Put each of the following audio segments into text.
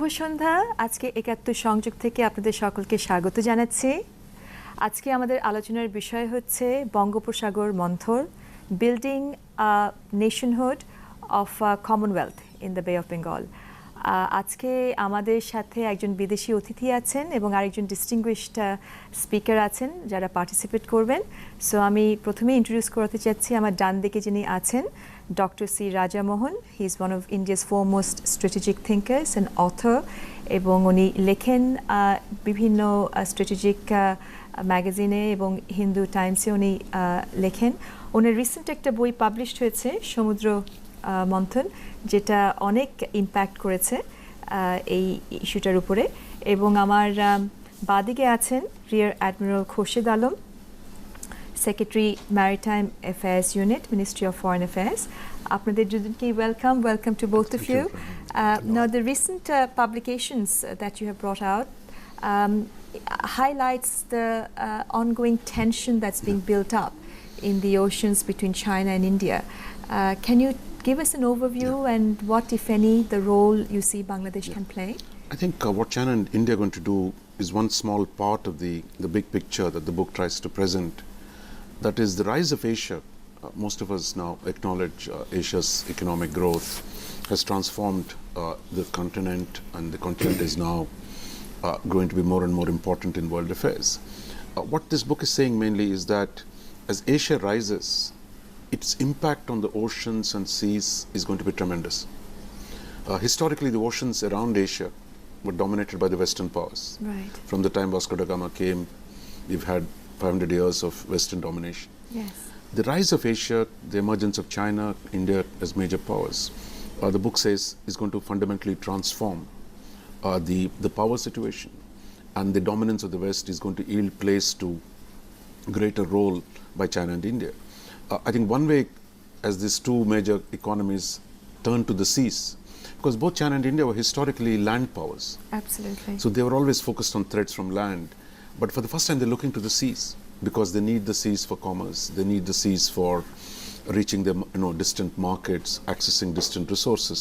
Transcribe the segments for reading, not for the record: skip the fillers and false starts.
শুভ সন্ধ্যা। আজকে একাত্তর সংযোগ থেকে আপনাদের সকলকে স্বাগত জানাচ্ছি। আজকে আমাদের আলোচনার বিষয় হচ্ছে বঙ্গোপসাগর মন্থর, building nationhood of commonwealth in the Bay of Bengal. আজকে আমাদের সাথে একজন বিদেশি অতিথি আছেন এবং আরেকজন ডিস্টিংগুইশড স্পিকার আছেন যারা পার্টিসিপেট করবেন। সো আমি প্রথমে ইন্ট্রোডিউস করতে চাচ্ছি আমার ডান দিকে যিনি আছেন, Dr. C. Raja Mohan. He is one of India's foremost strategic thinkers and author, এবং উনি লেখেন বিভিন্ন স্ট্র্যাটেজিক ম্যাগাজিনে এবং হিন্দু টাইমসে উনি লেখেন। ওনার রিসেন্ট একটা বই পাবলিশড হয়েছে সমুদ্র মন্থন, যেটা অনেক ইম্প্যাক্ট করেছে এই ইস্যুটার উপরে। এবং আমার বাদিকে আছেন rear admiral Khorshed Alam, Secretary Maritime Affairs Unit, Ministry of Foreign Affairs. Apnader duduki welcome to both of you. Now the recent publications that you have brought out highlights the ongoing tension that's being built up in the oceans between China and India. Can you give us an overview and what, if any, the role you see Bangladesh can play? I think what China and India are going to do is one small part of the big picture that the book tries to present. That is the rise of Asia. Most of us now acknowledge Asia's economic growth has transformed the continent, and the continent is now going to be more and more important in world affairs. What this book is saying mainly is that as Asia rises, its impact on the oceans and seas is going to be tremendous. Historically, the oceans around Asia were dominated by the Western powers. Right. From the time Vasco da Gama came, we've had 500 years of Western domination. Yes. The rise of Asia, the emergence of China, India as major powers, the book says is going to fundamentally transform the power situation, and the dominance of the West is going to yield place to greater role by China and India. I think one way, as these two major economies turn to the seas, because both China and India were historically land powers. Absolutely. So they were always focused on threats from land. But for the first time, they're looking to the seas because they need the seas for commerce. They need the seas for reaching their distant markets, accessing distant resources.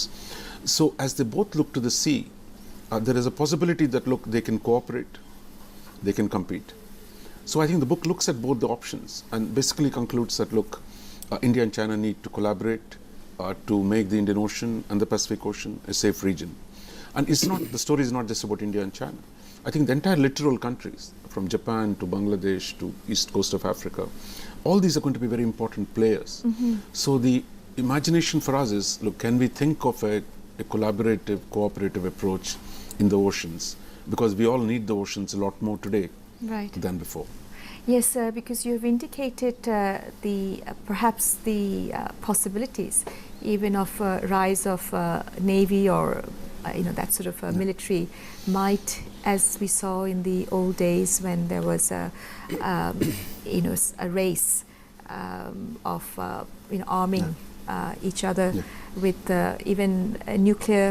So as they both look to the sea, there is a possibility that, look, they can cooperate, they can compete. So I think the book looks at both the options and basically concludes that, look, India and China need to collaborate to make the Indian Ocean and the Pacific Ocean a safe region. And it's not, the story is not just about India and China. I think the entire littoral countries, from Japan to Bangladesh to east coast of Africa, all these are going to be very important players. Mm-hmm. So the imagination for us is, look, can we think of a collaborative, cooperative approach in the oceans? Because we all need the oceans a lot more today than before. Yes, because you have indicated perhaps the possibilities even of rise of navy or that sort of military might, as we saw in the old days when there was a race of arming each other with even nuclear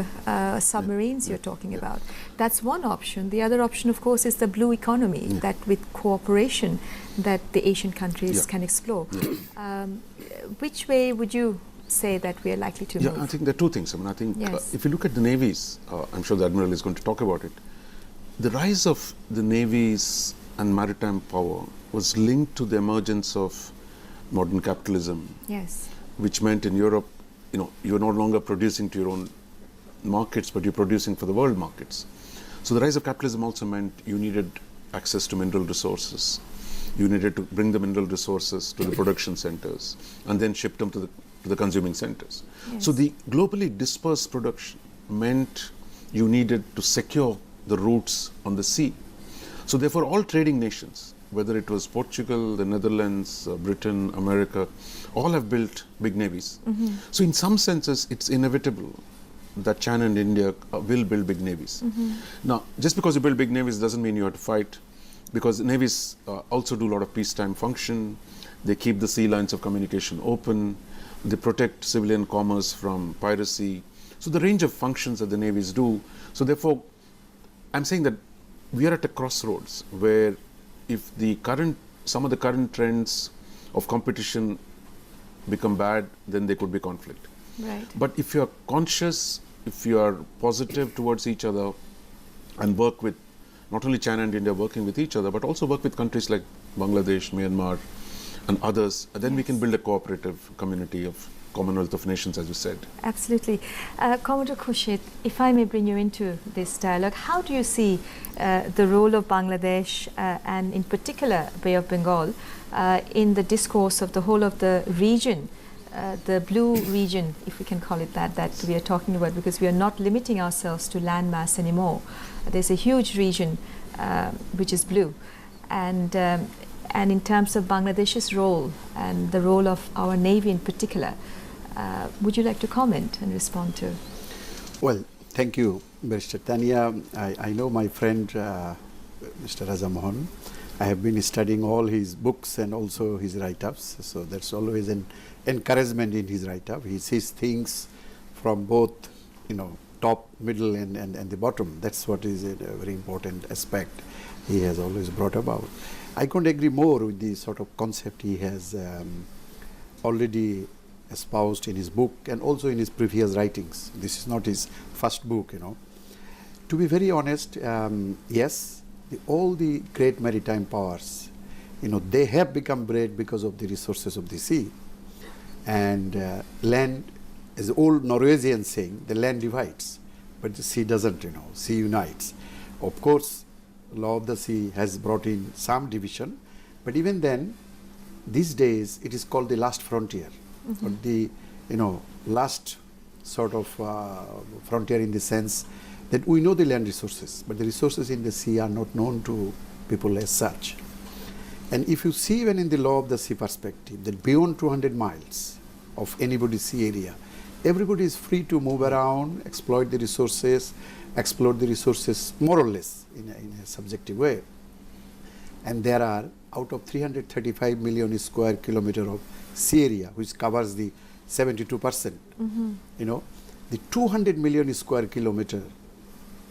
submarines you're talking about. That's one option. The other option, of course, is the blue economy, that with cooperation that the Asian countries can explore. Which way would you say that we are likely to move? I think there are two things. I mean, I think if you look at the navies, I'm sure the Admiral is going to talk about it. The rise of the navies and maritime power was linked to the emergence of modern capitalism. Yes. Which meant in Europe, you're no longer producing to your own markets, but you're producing for the world markets. So the rise of capitalism also meant you needed access to mineral resources. You needed to bring the mineral resources to the production centers and then ship them to the consuming centers. Yes. So the globally dispersed production meant you needed to secure the routes on the sea. So therefore all trading nations, whether it was Portugal, the Netherlands, Britain, America, all have built big navies. Mm-hmm. So in some senses, it's inevitable that China and India will build big navies. Mm-hmm. Now, just because you build big navies doesn't mean you have to fight, because navies also do a lot of peacetime function. They keep the sea lines of communication open. They protect civilian commerce from piracy. So the range of functions that the navies do. So therefore, I'm saying that we are at a crossroads where if some of the current trends of competition become bad, then there could be conflict. Right. But if you're conscious if you are positive towards each other and work with not only China and India working with each other, but also work with countries like Bangladesh, Myanmar, and others, then we can build a cooperative community of Commonwealth of Nations, as you said. Absolutely. Commodore Khorshed, if I may bring you into this dialogue, how do you see the role of Bangladesh and in particular Bay of Bengal in the discourse of the whole of the region, the blue region, if we can call it that, that we are talking about, because we are not limiting ourselves to landmass anymore. There's a huge region which is blue. And in terms of Bangladesh's role and the role of our Navy in particular, would you like to comment and respond to? Well, thank you, Barrister Tania. I know my friend, Mr. Raja Mohan. I have been studying all his books and also his write-ups. So that's always an encouragement in his write-up. He sees things from both, top, middle, and the bottom. That's what is a very important aspect he has always brought about. I couldn't agree more with the sort of concept he has already espoused in his book and also in his previous writings. This is not his first book, To be very honest, yes, all the great maritime powers, they have become great because of the resources of the sea. And land, as the old Norwegian saying, the land divides, but the sea doesn't, sea unites. Of course, law of the sea has brought in some division, but even then, these days, it is called the last frontier, or the, last sort of frontier in the sense that we know the land resources, but the resources in the sea are not known to people as such. And if you see even in the law of the sea perspective, that beyond 200 miles of anybody's sea area, everybody is free to move around, exploit the resources, explore the resources more or less in a subjective way. And there are, out of 335 million square kilometer of sea area, which covers the 72%, the 200 million square kilometer,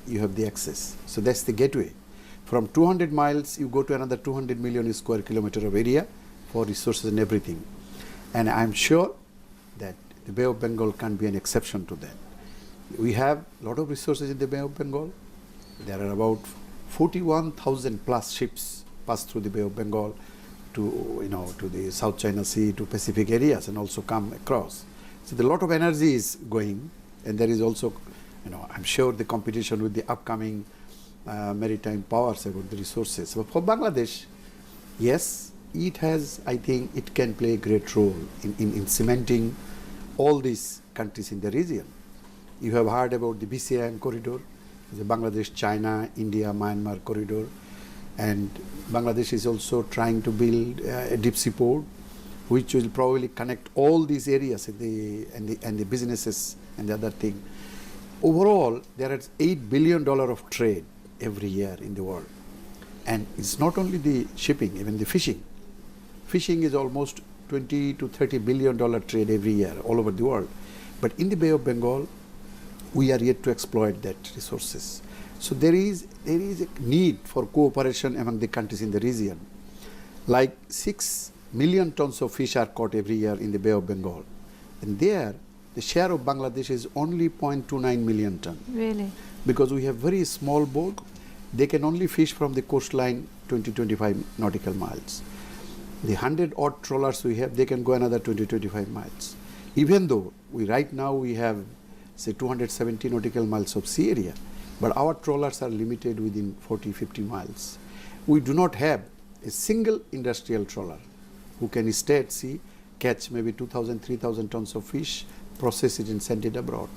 you have the access. So that's the gateway. From 200 miles, you go to another 200 million square kilometer of area for resources and everything. And I'm sure that the Bay of Bengal can't be an exception to that. We have a lot of resources in the Bay of Bengal. There are about 41,000 plus ships pass through the Bay of Bengal to, to the South China Sea, to Pacific areas, and also come across. So a lot of energy is going, and there is also, I'm sure the competition with the upcoming maritime powers about the resources. But for Bangladesh, yes, it has, I think, it can play a great role in cementing all these countries in the region. You have heard about the BCIM corridor, the Bangladesh, China, India, Myanmar corridor, and Bangladesh is also trying to build a deep sea port, which will probably connect all these areas and the businesses and the other thing. Overall, there is $8 billion of trade every year in the world. And it's not only the shipping, even the fishing. Fishing is almost $20 to $30 billion trade every year all over the world. But in the Bay of Bengal, we are yet to exploit that resources. So there is a need for cooperation among the countries in the region. Like 6 million tons of fish are caught every year in the Bay of Bengal. And there, the share of Bangladesh is only 0.29 million ton. Really? Because we have very small boat, they can only fish from the coastline 20-25 nautical miles. The 100 odd trawlers we have, they can go another 20-25 miles. Even though right now we have, say, 270 nautical miles of sea area, but our trawlers are limited within 40-50 miles. We do not have a single industrial trawler who can stay at sea, catch maybe 2,000, 3,000 tons of fish, process it and send it abroad.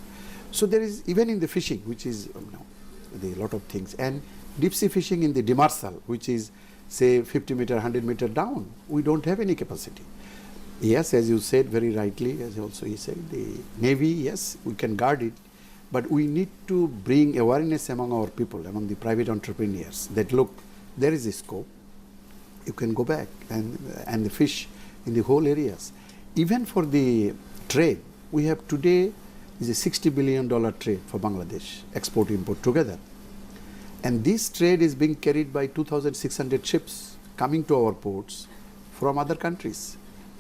So there is, even in the fishing, which is a lot of things, and deep sea fishing in the demersal, which is, say, 50 meter, 100 meter down, we don't have any capacity. Yes, as you said very rightly, as also he said, the Navy, yes, we can guard it, but we need to bring awareness among our people, among the private entrepreneurs, that look, there is a scope, you can go back and the fish in the whole areas. Even for the trade, we have today is a $60 billion trade for Bangladesh, export-import together. And this trade is being carried by 2,600 ships coming to our ports from other countries.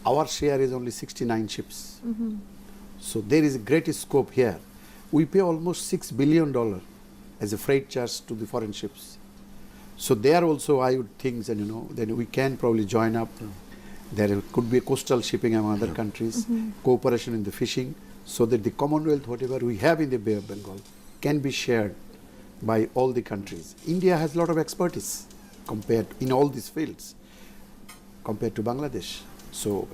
Our share is only 69 ships. So there is a great scope here. we pay almost $6 billion as a freight charge to the foreign ships. So there also I would think that, then we can probably join up. There could be coastal shipping among other countries, cooperation in the fishing, so that the Commonwealth, whatever we have in the Bay of Bengal, can be shared by all the countries. India has a lot of expertise compared in all these fields compared to Bangladesh. So,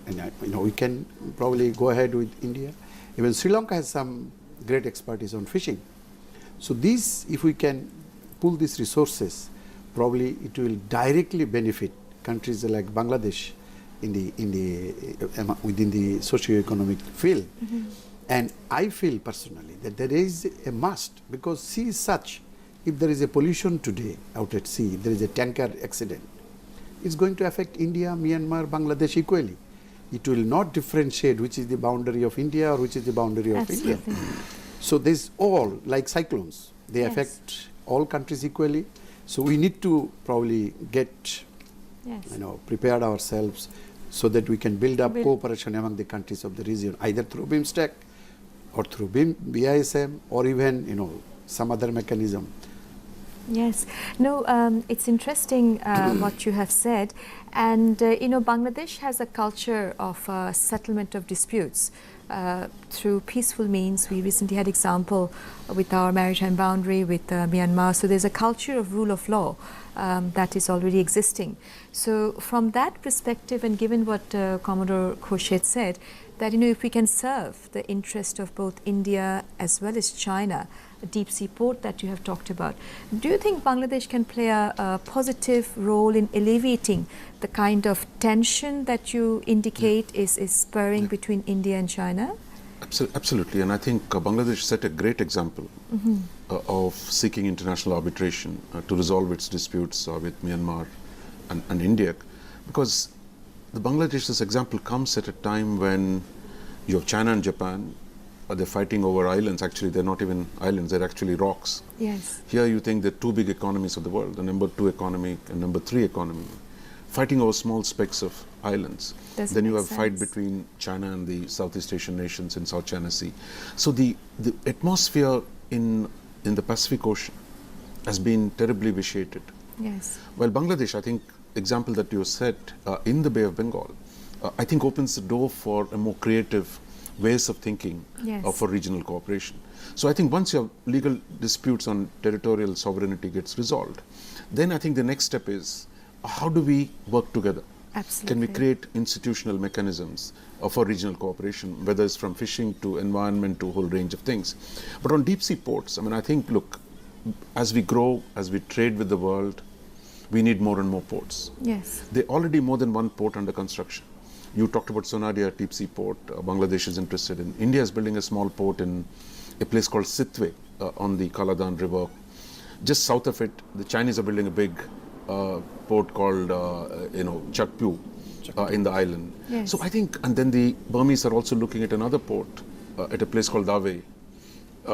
we can probably go ahead with India. Even Sri Lanka has some great expertise on fishing. So these, if we can pull these resources, probably it will directly benefit countries like Bangladesh within the socio-economic field. And I feel personally that there is a must, because sea is such, if there is a pollution today out at sea, if there is a tanker accident, it's going to affect India, Myanmar, Bangladesh equally. It will not differentiate which is the boundary of India or which is the boundary of India. So there's all, like cyclones, they affect all countries equally. So we need to probably get, prepared ourselves so that we can build up cooperation among the countries of the region, either through BIMSTEC or through BISM or even, some other mechanism. Yes. No, it's interesting what you have said. And, Bangladesh has a culture of settlement of disputes through peaceful means. We recently had example with our maritime boundary with Myanmar. So there's a culture of rule of law that is already existing. So from that perspective, and given what Commodore Khorshed said, that if we can serve the interest of both India as well as China, a deep sea port that you have talked about, do you think Bangladesh can play a positive role in alleviating the kind of tension that you indicate is spurring between India and China? Absolutely, and I think Bangladesh set a great example of seeking international arbitration to resolve its disputes with Myanmar and India, because the Bangladesh's example comes at a time when you have China and Japan, they're fighting over islands. Actually, they're not even islands, they're actually rocks. Yes. Here you think the two big economies of the world, the number 2 economy and number 3 economy, fighting over small specks of islands. Then you have a fight between China and the Southeast Asian nations in South China Sea. So the atmosphere in the Pacific Ocean has been terribly vitiated. Yes. Well, Bangladesh, I think, example that you set in the Bay of Bengal, I think opens the door for a more creative ways of thinking for regional cooperation. So I think once your legal disputes on territorial sovereignty gets resolved, then I think the next step is how do we work together? Absolutely. Can we create institutional mechanisms for regional cooperation, whether it's from fishing to environment to a whole range of things. But on deep sea ports, I think, look, as we grow, as we trade with the world, we need more and more ports. Yes. There are already more than one port under construction. You talked about Sonadia deep sea port. Bangladesh is interested in. India is building a small port in a place called Sitwe on the Kaladan River. Just south of it, the Chinese are building a big port called, Chakpyu in the island. Yes. So I think, and then the Burmese are also looking at another port at a place called Dawei,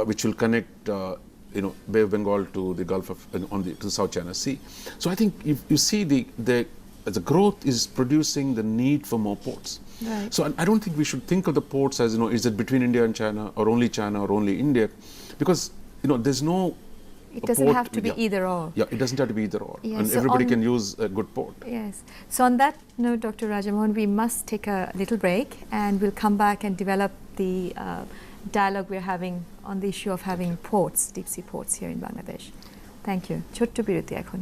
which will connect, Bay of Bengal to the Gulf of, to the South China Sea. So I think you see the growth is producing the need for more ports. Right. So I don't think we should think of the ports as, is it between India and China or only India? Because, there's no It doesn't have to be either or. Yeah, it doesn't have to be either or. Yes, and so everybody can use a good port. Yes. So on that note, Dr. Rajamohan, we must take a little break and we'll come back and develop the dialogue we're having on the issue of having ports, deep sea ports here in Bangladesh. Thank you. ছোট্ট বিরতি এখন।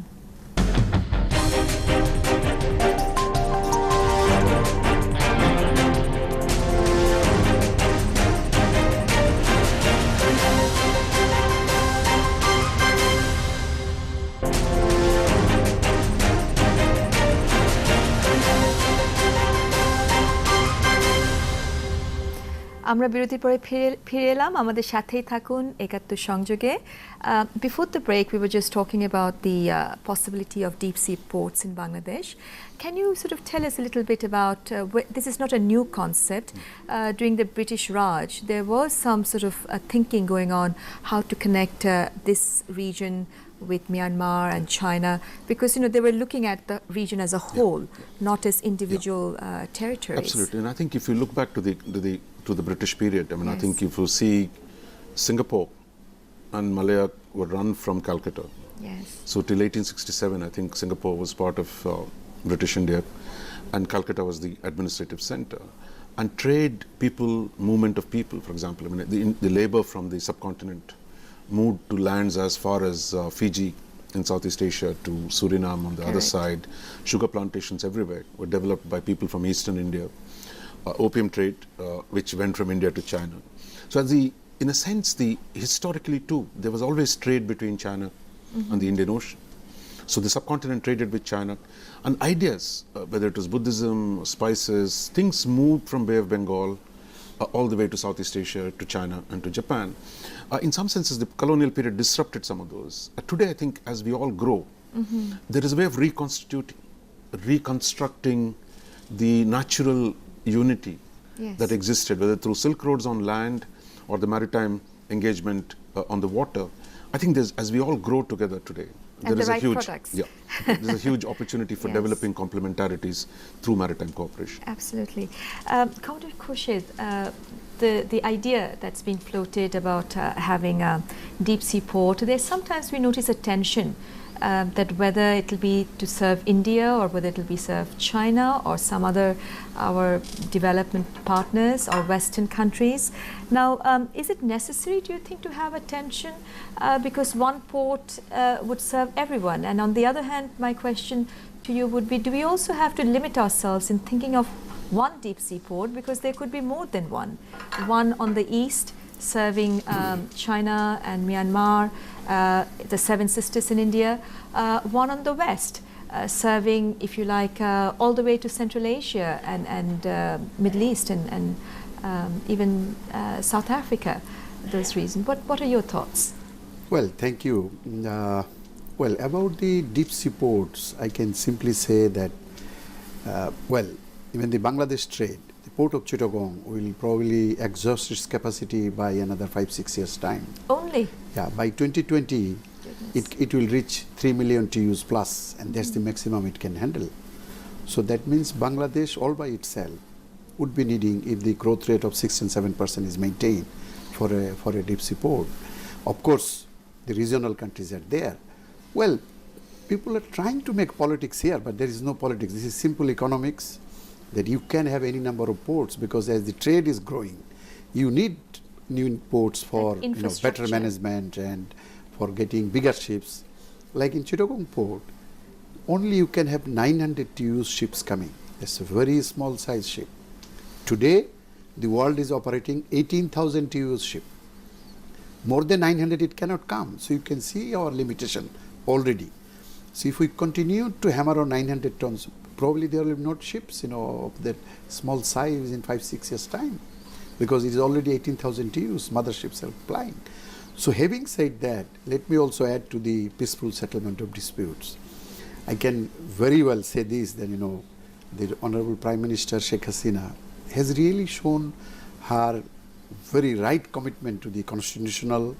আমরা বিরতির পরে ফিরে এলাম আমাদের সাথেই থাকুন একাত্তর সংযোগে before the break we were just talking about the possibility of deep sea ports in Bangladesh. Can you sort of tell us a little bit about this is not a new concept. During the British Raj there was some sort of thinking going on how to connect this region with Myanmar and China, because they were looking at the region as a whole, not as individual territories. Absolutely, and I think if you look back to the British period, I think if you see Singapore and Malaya were run from Calcutta. Yes. So till 1867, I think Singapore was part of British India, and Calcutta was the administrative center. And trade, people, movement of people, for example, I mean, the labor from the subcontinent moved to lands as far as Fiji in Southeast Asia, to Suriname on the other side. Sugar plantations everywhere were developed by people from Eastern India. Opium trade, which went from India to China. So in a sense, historically too, there was always trade between China and the Indian Ocean. So the subcontinent traded with China, and ideas, whether it was Buddhism, spices, things moved from Bay of Bengal all the way to Southeast Asia, to China and to Japan. In some senses, the colonial period disrupted some of those. Today, I think, as we all grow, there is a way of reconstructing the natural unity that existed, whether through Silk Roads on land or the maritime engagement on the water. I think as we all grow together today, and there is the right a huge, products. there's a huge opportunity for developing complementarities through maritime cooperation. Absolutely. Commander Khorshed, the idea that's been floated about having a deep sea port, there's sometimes we notice a tension that whether it will be to serve India or whether it will be serve China or some other our development partners or Western countries. Now, is it necessary, do you think, to have a tension because one port would serve everyone? And on the other hand, my question to you would be, do we also have to limit ourselves in thinking of one deep sea port, because there could be more than one on the east serving China and Myanmar, the Seven Sisters in India, one on the west serving, if you like, all the way to Central Asia and Middle East and even South Africa, those regions. What are your thoughts? Well, thank you. Well, about the deep sea ports, I can simply say that, even the Bangladesh trade, the port of Chittagong will probably exhaust its capacity by another 5-6 years' time. Only? Yeah, by 2020, it will reach 3 million TEUs plus, and that's the maximum it can handle. So that means Bangladesh all by itself would be needing, if the growth rate of 6 and 7% is maintained for a deep sea port. Of course, the regional countries are there. Well, people are trying to make politics here, but there is no politics. This is simple economics, that you can have any number of ports, because as the trade is growing, you need new ports for better management and for getting bigger ships. Like in Chittagong port, only you can have 900 TEUs ships coming. That's a very small size ship. Today, the world is operating 18,000 TEUs ship. More than 900 it cannot come. So you can see our limitation already. So if we continue to hammer on 900 tons, probably there will be not ships, of that small size in 5-6 years' time, because it is already 18,000 TEUs, motherships are flying. So having said that, let me also add to the peaceful settlement of disputes. I can very well say this, that, the Honorable Prime Minister Sheikh Hasina has really shown her very right commitment to the constitutional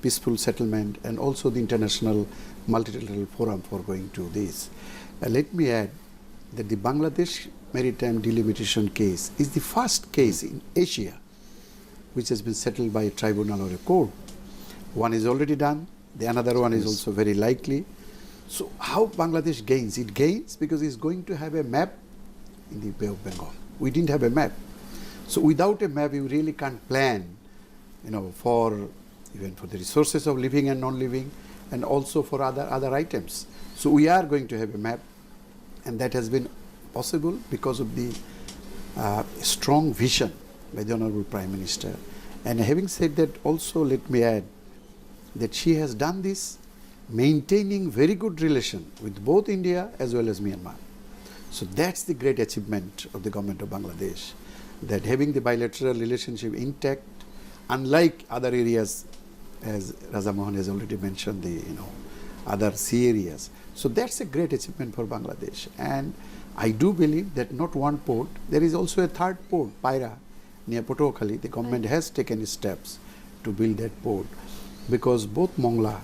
peaceful settlement and also the international multilateral forum for going to this. Let me add that the Bangladesh maritime delimitation case is the first case in Asia which has been settled by a tribunal or a court. One is already done, the another one is also very likely. So how Bangladesh gains? It gains because it's going to have a map in the Bay of Bengal. We didn't have a map. So without a map, you really can't plan, for even for the resources of living and non-living, and also for other items. So we are going to have a map, and that has been possible because of the strong vision by the Honorable Prime Minister. And having said that, also let me add that she has done this maintaining very good relation with both India as well as Myanmar. So that's the great achievement of the government of Bangladesh, that having the bilateral relationship intact, unlike other areas, as Raja Mohan has already mentioned, the other sea areas. So that's a great achievement for Bangladesh. And I do believe that not one port, there is also a third port, Paira, near Potokali. The government has taken steps to build that port, because both Mongla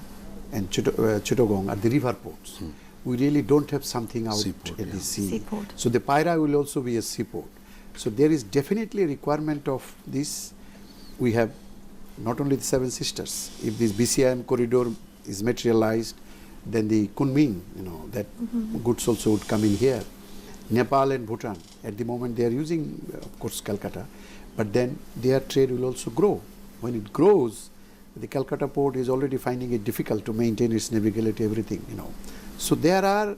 and Chittagong are the river ports. We really don't have something out in the sea. Seaport. So the Paira will also be a seaport. So there is definitely a requirement of this. We have not only the Seven Sisters. If this BCIM corridor is materialized, then the Kunming, that goods also would come in here. Nepal and Bhutan, at the moment they are using, of course, Calcutta, but then their trade will also grow. When it grows, the Calcutta port is already finding it difficult to maintain its navigability, everything, So there are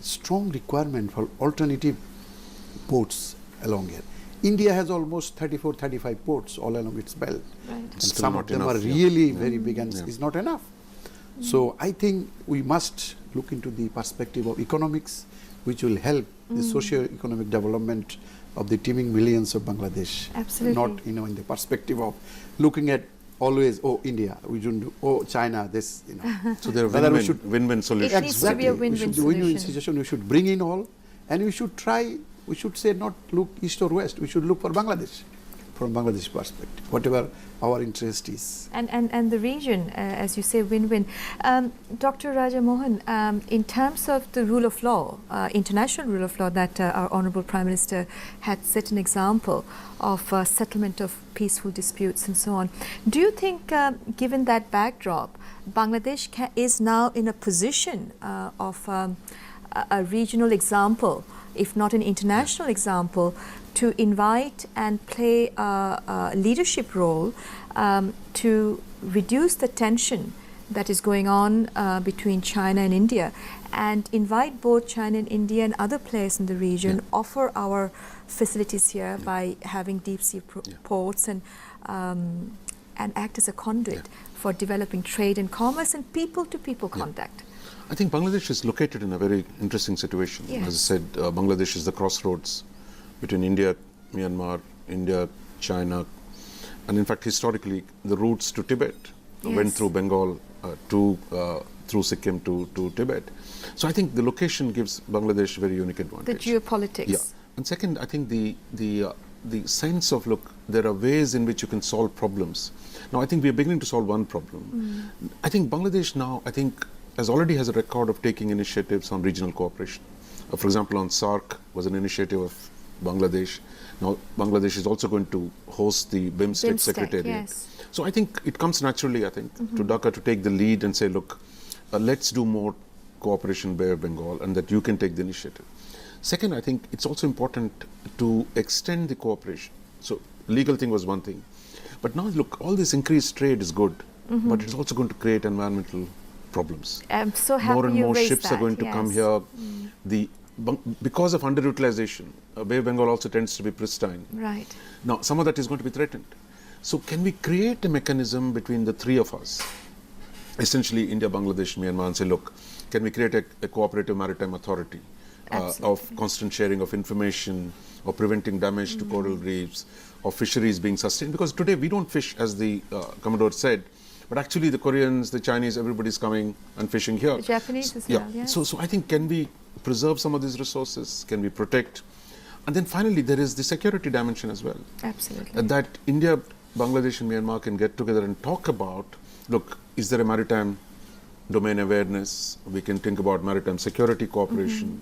strong requirement for alternative ports along here. India has almost 34, 35 ports all along its belt. Right. And Still some not of them enough, are yeah. really very big and Yeah. is not enough. So I think we must look into the perspective of economics, which will help the socio-economic development of the teeming millions of Bangladesh. Absolutely. Not, in the perspective of looking at always, India, we shouldn't do, China, this, So there are Whether we win-win, should- win-win solutions. It needs to be a We win-win should do win-win solution. situation. We should bring in all, and we should try. We should say not look east or west. We should look for Bangladesh, from Bangladesh perspective, whatever our interest is. And the region, as you say, win-win. Dr. Raja Mohan, in terms of the rule of law, international rule of law that our Honourable Prime Minister had set an example of settlement of peaceful disputes and so on. Do you think, given that backdrop, Bangladesh is now in a position of a regional example, if not an international example, to invite and play a leadership role to reduce the tension that is going on between China and India, and invite both China and India and other players in the region, offer our facilities here by having deep sea ports and act as a conduit for developing trade and commerce and people-to-people contact? I think Bangladesh is located in a very interesting situation. Yes. As I said, Bangladesh is the crossroads between India, Myanmar, India, China, and in fact, historically, the routes to Tibet went through Bengal through Sikkim to Tibet. So I think the location gives Bangladesh a very unique advantage. The geopolitics. Yeah. And second, I think the sense of, look, there are ways in which you can solve problems. Now, I think we are beginning to solve one problem. I think Bangladesh now, has a record of taking initiatives on regional cooperation. For example, on SARC was an initiative of Bangladesh. Now, Bangladesh is also going to host the BIMSTEC Secretariat. Yes. So I think it comes naturally, to Dhaka to take the lead and say, look, let's do more cooperation Bay of Bengal, and that you can take the initiative. Second, I think it's also important to extend the cooperation. So legal thing was one thing. But now, look, all this increased trade is good, but it's also going to create environmental problems. I'm so happy more and you more raised ships that, are going to come here. Because of underutilization, Bay of Bengal also tends to be pristine. Right. Now, some of that is going to be threatened. So can we create a mechanism between the three of us, essentially India, Bangladesh, Myanmar, and say, look, can we create a cooperative maritime authority of constant sharing of information, of preventing damage to coral reefs, of fisheries being sustained? Because today we don't fish, as the Commodore said, but actually the Koreans, the Chinese, everybody's coming and fishing here. The Japanese as well, yes. So I think, can we preserve some of these resources? Can we protect? And then finally, there is the security dimension as well. Absolutely. That India, Bangladesh and Myanmar can get together and talk about, look, is there a maritime domain awareness? We can think about maritime security cooperation.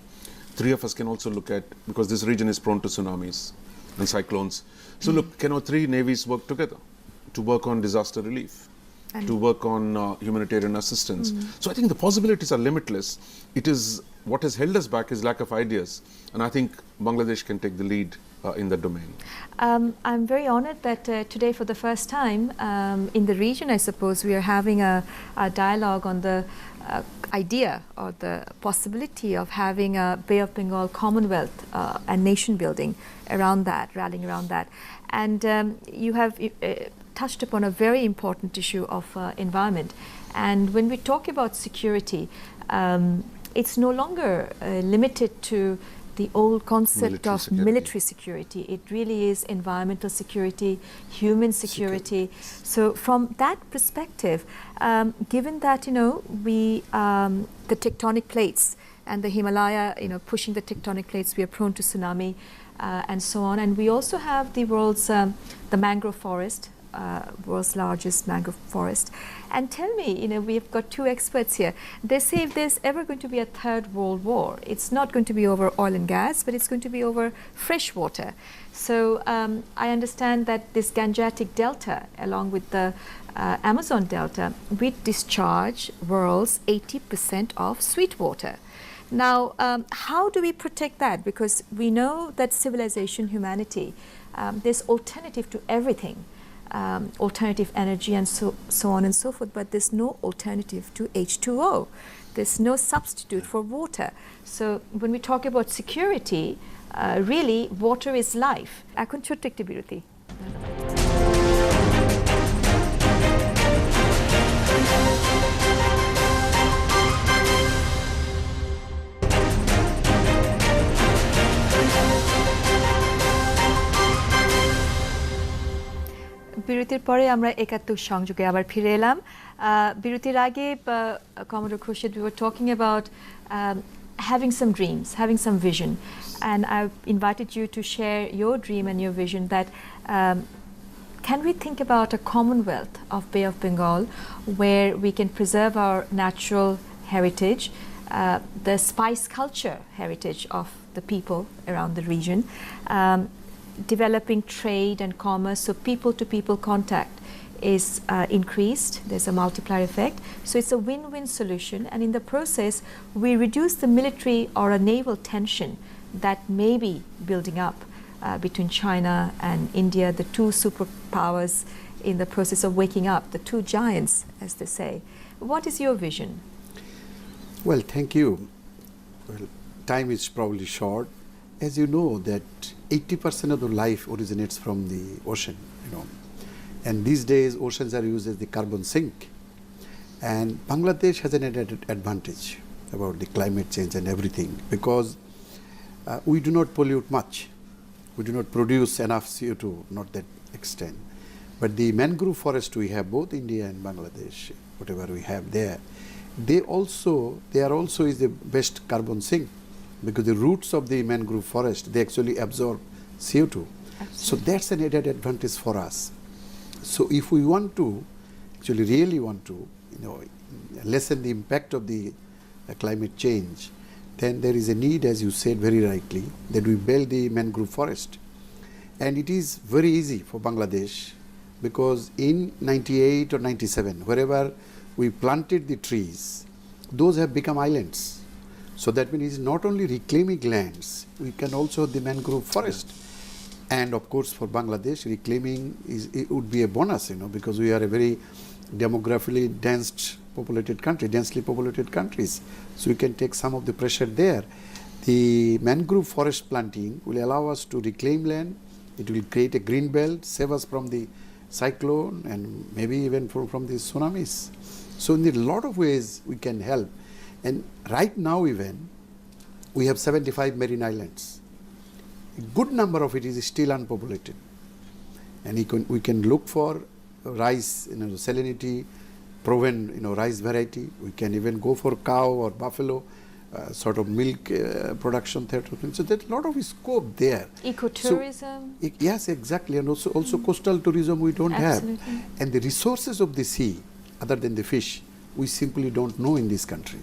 Three of us can also look at, because this region is prone to tsunamis and cyclones. So look, can our three navies work together to work on disaster relief, to work on humanitarian assistance? So I think the possibilities are limitless. It is, what has held us back is lack of ideas. And I think Bangladesh can take the lead in that domain. I'm very honored that today, for the first time in the region, I suppose, we are having a dialogue on the idea or the possibility of having a Bay of Bengal Commonwealth and nation building around that, rallying around that. And you have touched upon a very important issue of environment. And when we talk about security, it's no longer limited to the old concept of military security. It really is environmental security, human security. So from that perspective, given that, we, the tectonic plates and the Himalaya, pushing the tectonic plates, we are prone to tsunami and so on. And we also have the world's, the mangrove forest, world's largest mangrove forest. And tell me, we've got two experts here. They say if there's ever going to be a third world war, it's not going to be over oil and gas, but it's going to be over fresh water. So I understand that this Gangetic Delta, along with the Amazon Delta, we discharge world's 80% of sweet water. Now, how do we protect that? Because we know that civilization, humanity, there's alternative to everything, alternative energy and so on and so forth, but there's no alternative to H2O. There's no substitute for water. So when we talk about security, really water is life. এখন ছোট্ট একটি বিরতি। বিরতির পরে আমরা একাত্তর সংযোগে আবার ফিরে এলাম। বিরতির আগে Commodore Khorshed, we were talking about having some dreams, having some vision, and I've invited you to share your dream and your vision that can we think about a Commonwealth of Bay of Bengal where we can preserve our natural heritage, the spice culture heritage of the people around the region, developing trade and commerce, so people-to-people contact is increased. There's a multiplier effect. So it's a win-win solution, and in the process we reduce the military or a naval tension that may be building up between China and India, the two superpowers in the process of waking up, the two giants, as they say. What is your vision? Well, thank you. Well, time is probably short. As you know that 80% of the life originates from the ocean, and these days oceans are used as the carbon sink. And Bangladesh has an advantage about the climate change and everything because we do not pollute much. We do not produce enough CO2, not that extent. But the mangrove forest we have, both India and Bangladesh, whatever we have there, they are also is the best carbon sink. Because the roots of the mangrove forest, they actually absorb CO2. Absolutely. So that's an added advantage for us. So if we want to, actually really want to, lessen the impact of the climate change, then there is a need, as you said very rightly, that we build the mangrove forest. And it is very easy for Bangladesh because in 98 or 97, wherever we planted the trees, those have become islands. So that means it's not only reclaiming lands, we can also the mangrove forest. And of course for Bangladesh, reclaiming it would be a bonus, because we are a very demographically densely populated countries. So we can take some of the pressure there. The mangrove forest planting will allow us to reclaim land. It will create a green belt, save us from the cyclone and maybe even from the tsunamis. So in a lot of ways we can help. And right now even, we have 75 marine islands. A good number of it is still unpopulated. And we can look for rice, salinity, proven, rice variety. We can even go for cow or buffalo, sort of milk production. So there's a lot of scope there. Ecotourism? So, yes, exactly. And also coastal tourism we don't Absolutely. have. And the resources of the sea, other than the fish, we simply don't know in this country.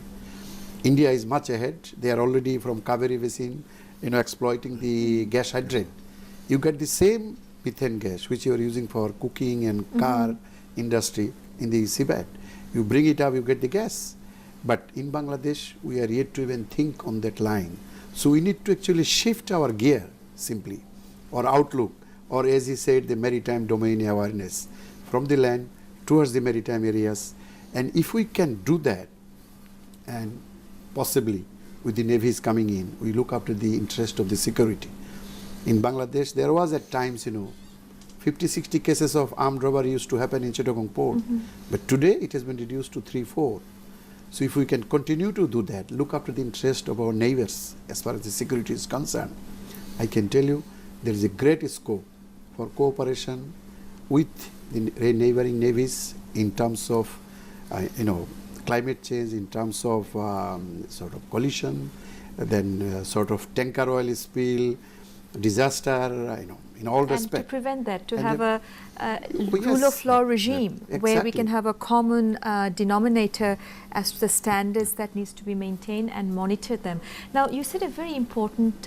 India is much ahead. They are already from Kaveri Basin, exploiting the gas hydrate. You get the same methane gas which you are using for cooking and car industry in the seabed. You bring it up, you get the gas. But in Bangladesh, we are yet to even think on that line. So we need to actually shift our gear simply, or outlook, or as he said, the maritime domain awareness from the land towards the maritime areas. And if we can do that, and possibly with the navies coming in, we look after the interest of the security. In Bangladesh, there was at times, 50-60 cases of armed robbery used to happen in Chittagong port. But today it has been reduced to 3-4. So if we can continue to do that, look after the interest of our neighbors as far as the security is concerned, I can tell you there is a great scope for cooperation with the neighboring navies in terms of, climate change, in terms of sort of collision, then sort of tanker oil spill, disaster, in all And to respects. prevent that, to And have a yes. rule of law regime Yeah, where we exactly. can have a common denominator as to the standards that needs to be maintained and monitor them. Now, you said a very important,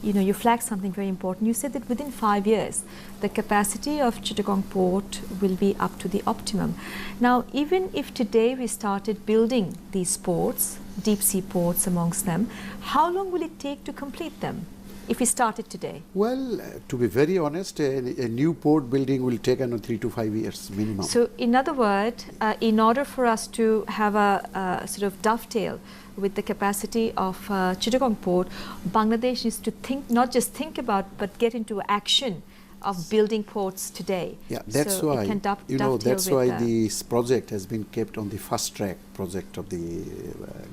you flagged something very important. You said that within 5 years, the capacity of Chittagong port will be up to the optimum. Now, even if today we started building these ports, deep sea ports amongst them, how long will it take to complete them if we started today? Well, to be very honest, a new port building will take 3 to 5 years minimum. So, in other words, in order for us to have a sort of dovetail with the capacity of Chittagong port, Bangladesh needs to think, not just think about, but get into action of building ports today. Yeah, that's so why, it can dovetail that's with why this project has been kept on the fast track project of the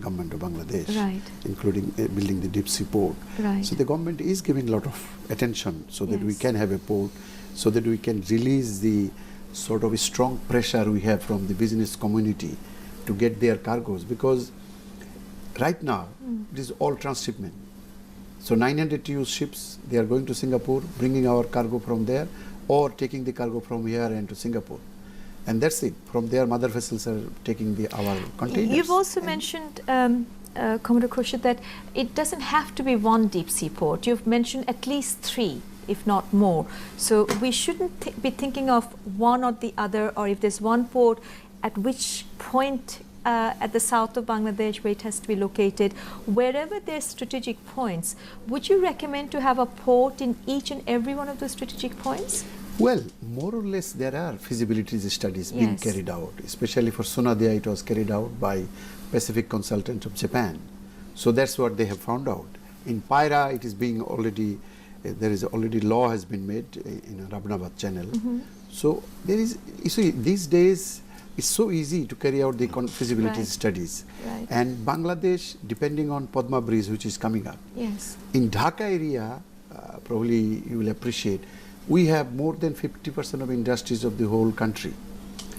government of Bangladesh, Right. including building the deep sea port. Right. So the government is giving a lot of attention so that we Yes. can have a port, so that we can release the sort of strong pressure we have from the business community to get their cargoes, because right now it is all transshipment. So 900 TEU ships, they are going to Singapore, bringing our cargo from there, or taking the cargo from here and to Singapore. And that's it. From there, mother vessels are taking our containers. You've also And mentioned, Commodore Khorshed, that it doesn't have to be one deep sea port. You've mentioned at least 3, if not more. So we shouldn't be thinking of one or the other, or if there's one port, at which point at the south of Bangladesh where it has to be located, wherever there's strategic points, would you recommend to have a port in each and every one of those strategic points? Well, more or less there are feasibility studies being Yes. carried out, especially for Sonadia it was carried out by Pacific Consultant of Japan. So that's what they have found out. In Paira it is being already, there is already law has been made in Rabnabad channel. So there is, you see, these days it's so easy to carry out the feasibility Right. studies. Right. And Bangladesh, depending on Padma Bridge which is coming up, Yes. in Dhaka area, probably you will appreciate, we have more than 50% of industries of the whole country.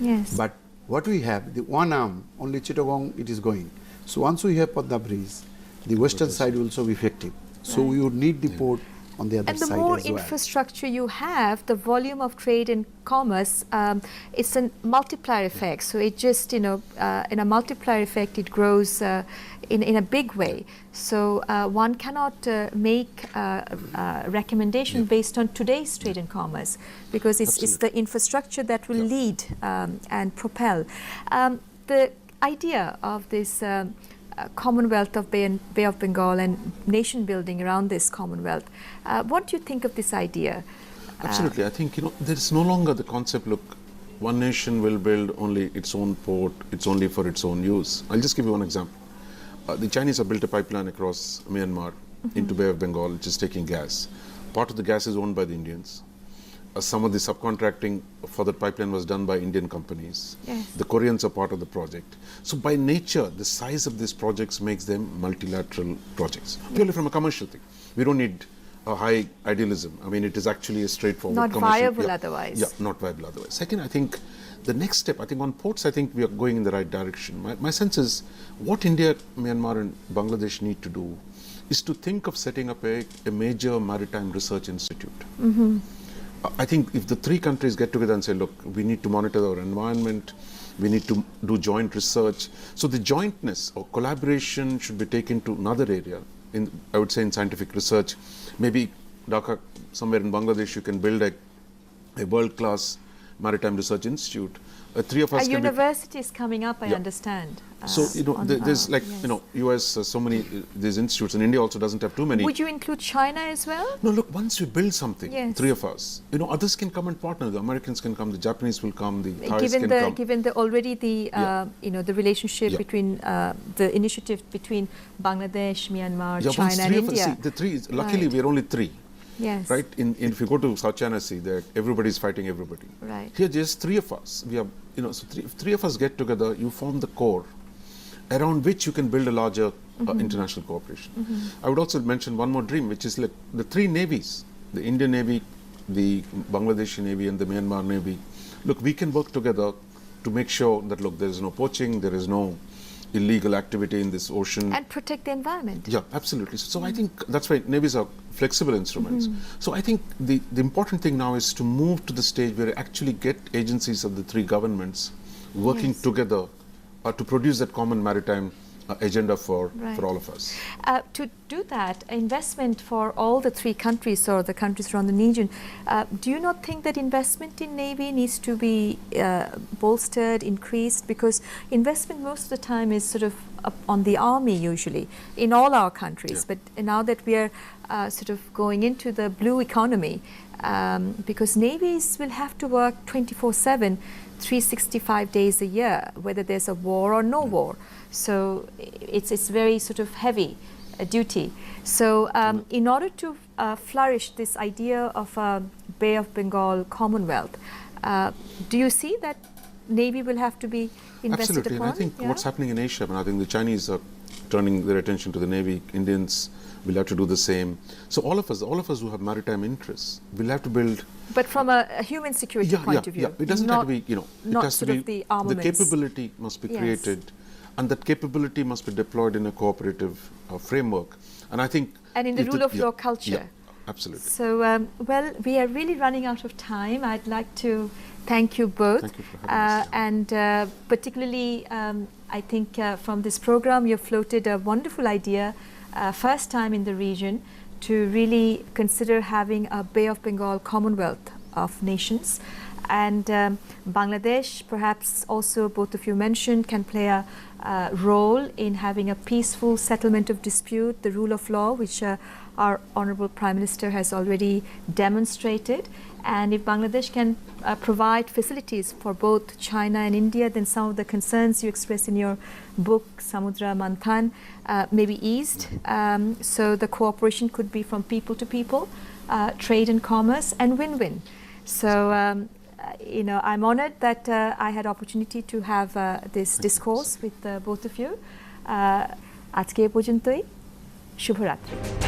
Yes. But what we have, the one arm, only Chittagong it is going. So once we have Padma Bridge, the western side will also be effective. So Right. we would need the port on the other And the side more as well. infrastructure you have, the volume of trade and commerce, it's a multiplier effect. So it just, in a multiplier effect, it grows in a big way. So one cannot make a recommendation based on today's trade and commerce, because it's the infrastructure that will lead and propel. The idea of this Commonwealth of Bay of Bengal and nation building around this Commonwealth. What do you think of this idea? Absolutely. I think, there is no longer the concept, look, one nation will build only its own port, it's only for its own use. I'll just give you one example. The Chinese have built a pipeline across Myanmar into Bay of Bengal, which is taking gas. Part of the gas is owned by the Indians. Some of the subcontracting for that pipeline was done by Indian companies. Yes. The Koreans are part of the project. So by nature, the size of these projects makes them multilateral projects. Purely from a commercial thing. We don't need a high idealism. I mean, it is actually a straightforward Not commercial. viable otherwise. Yeah, not viable otherwise. Second, I think the next step, I think on ports, I think we are going in the right direction. My sense is what India, Myanmar and Bangladesh need to do is to think of setting up a major maritime research institute. I think if the 3 countries get together and say, look, we need to monitor our environment, we need to do joint research. So the jointness or collaboration should be taken to another area, I would say in scientific research. Maybe Dhaka, somewhere in Bangladesh, you can build a world-class maritime research institute. 3 of us A can university is coming up, I Yeah. understand. So, there's like, yes. US, so many, these institutes, and India also doesn't have too many. Would you include China as well? No, look, once we build something, Yes. 3 of us, others can come and partner. The Americans can come, the Japanese will come, the Thais can come. Given the already the the relationship Yeah. between the initiative between Bangladesh, Myanmar, Yeah, once China, and 3 of us, India. see, the 3, luckily Right. we're only 3. Yes. Right? If you go to South China Sea, everybody's fighting everybody. Right. Here, just 3 of us. We have, so if 3 of us get together, you form the core around which you can build a larger international cooperation. I would also mention one more dream, which is like the 3 navies, the Indian Navy, the Bangladeshi Navy and the Myanmar Navy. Look, we can work together to make sure that, look, there is no poaching, there is no, illegal activity in this ocean. And protect the environment. Yeah, absolutely. So I think that's why navies are flexible instruments. So I think the important thing now is to move to the stage where you actually get agencies of the three governments working Yes. together to produce that common maritime agenda for Right. all of us. To do that, investment for all the three countries or the countries around the region, do you not think that investment in Navy needs to be bolstered, increased? Because investment most of the time is sort of up on the army usually in all our countries. Yeah. But now that we are sort of going into the blue economy, because navies will have to work 24/7, 365 days a year, whether there's a war or no war. So it's very sort of heavy duty. So in order to flourish this idea of a Bay of Bengal Commonwealth, do you see that Navy will have to be invested Absolutely, upon? and I think what's happening in Asia, and I think the Chinese are turning their attention to the Navy, Indians will have to do the same. So all of us who have maritime interests will have to build. But from a human security point of view, it doesn't have to be, it not has to sort be, of the armaments. capability must be Yes. created, and that capability must be deployed in a cooperative framework. And I think, and in the if rule of law culture. Yeah, absolutely. So, well, we are really running out of time. I'd like to thank you both. Thank you for having us. And particularly, I think from this program, you floated a wonderful idea, first time in the region, to really consider having a Bay of Bengal Commonwealth of nations. And Bangladesh, perhaps also both of you mentioned, can play a role in having a peaceful settlement of dispute, the rule of law, which our Honorable Prime Minister has already demonstrated. And if Bangladesh can provide facilities for both China and India, then some of the concerns you express in your book, Samudra Manthan, may be eased. So the cooperation could be from people to people, trade and commerce, and win-win. So, I'm honored that I had opportunity to have this discourse with both of you. আজকে এ পর্যন্তই শুভরাত্রি।